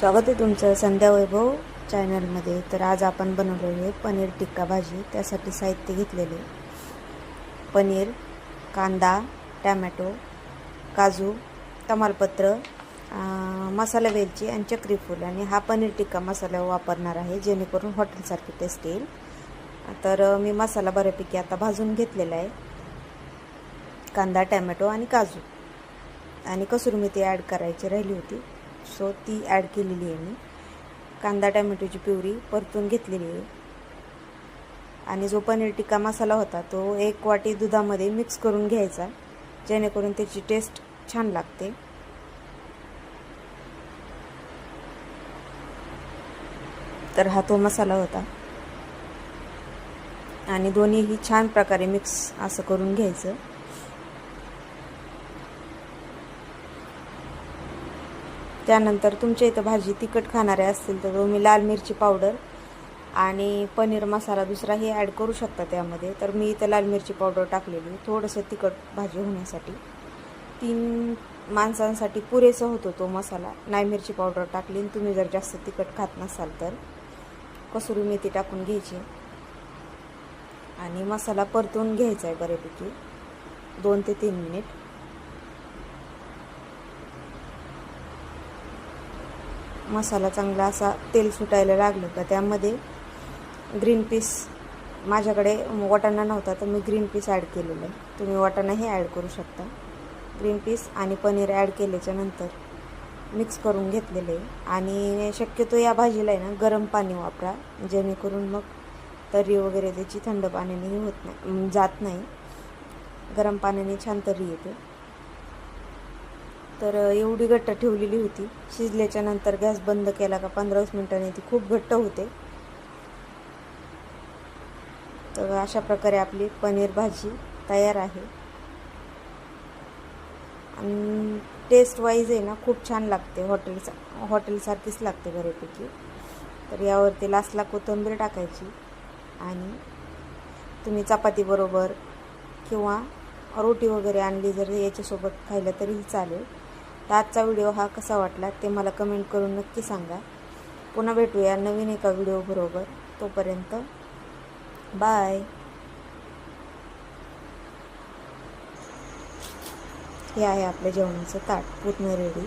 स्वागत आहे तुमचं संध्या वैभव चॅनलमध्ये। तर आज आपण बनवलेले पनीर टिक्का भाजी। त्यासाठी साहित्य घेतलेले पनीर, कांदा, टोमॅटो, काजू, तमालपत्र, मसाला वेलची आणि चक्री फूल। आणि हा पनीर टिक्का मसाला वापरणार आहे जेणेकरून हॉटेलसारखी टेस्ट येईल। तर मी मसाला बऱ्यापैकी आता भाजून घेतलेला आहे, कांदा, टोमॅटो आणि काजू, आणि कसुरी मेथी ॲड करायची राहिली होती, सो ती ॲड केलेली आहे मी। कांदा टोमॅटोची प्युरी परतून घेतलेली आहे आणि जो पनीर टिक्का मसाला होता तो 1 वाटी दुधामध्ये मिक्स करून घ्यायचा जेणेकरून त्याची टेस्ट छान लागते। तर हा तो मसाला होता आणि दोन्हीही छान प्रकारे मिक्स असं करून घ्यायचं। त्यानंतर तुमच्या इथं भाजी तिखट खाणारे असतील तर तुम्ही लाल मिरची पावडर आणि पनीर मसाला दुसराही ॲड करू शकता त्यामध्ये। तर मी इथं लाल मिरची पावडर टाकलेली, थोडंसं तिखट भाजी होण्यासाठी। 3 माणसांसाठी पुरेसा होतो तो मसाला। नाही मिरची पावडर टाकली, तुम्ही जर जास्त तिखट खात नसाल तर कसुरी मेथी टाकून घ्यायची आणि मसाला परतून घ्यायचा आहे बऱ्यापैकी 2 ते 3 मिनिट। मसाला चांगला असा तेल सुटायला लागलं का त्यामध्ये ग्रीन पीस, माझ्याकडे वाटाणा नव्हता तर मी ग्रीन पीस ॲड केलेलं आहे, तुम्ही वाटाणाही ॲड करू शकता। ग्रीन पीस आणि पनीर ॲड केल्याच्या नंतर मिक्स करून घेतलेले आणि शक्यतो या भाजीला आहे ना गरम पाणी वापरा जेणेकरून मग तर्री वगैरे त्याची थंड पाण्याने होत नाही, जात नाही, गरम पाण्याने छान तर्री येते। तर एवढी घट्ट ठेवलेली होती। शिजल्याच्या नंतर गॅस बंद केला का 15-20 मिनिटांनी ती खूप घट्ट होते। तर अशा प्रकारे आपली पनीर भाजी तयार आहे आणि टेस्ट वाईज आहे ना खूप छान लागते, हॉटेलसारखीच लागते बऱ्यापैकी। तर यावरती लास्टला कोथिंबीर टाकायची आणि तुम्ही चपातीबरोबर किंवा रोटी वगैरे आणली जर याच्यासोबत खायला तरीही चालेल। तर आजचा व्हिडिओ हा कसा वाटला ते मला कमेंट करून नक्की सांगा। पुन्हा भेटूया नवीन एका व्हिडिओ बरोबर, तोपर्यंत बाय। हे आहे आपल्या जेवणाचं ताट पूर्ण रेडी।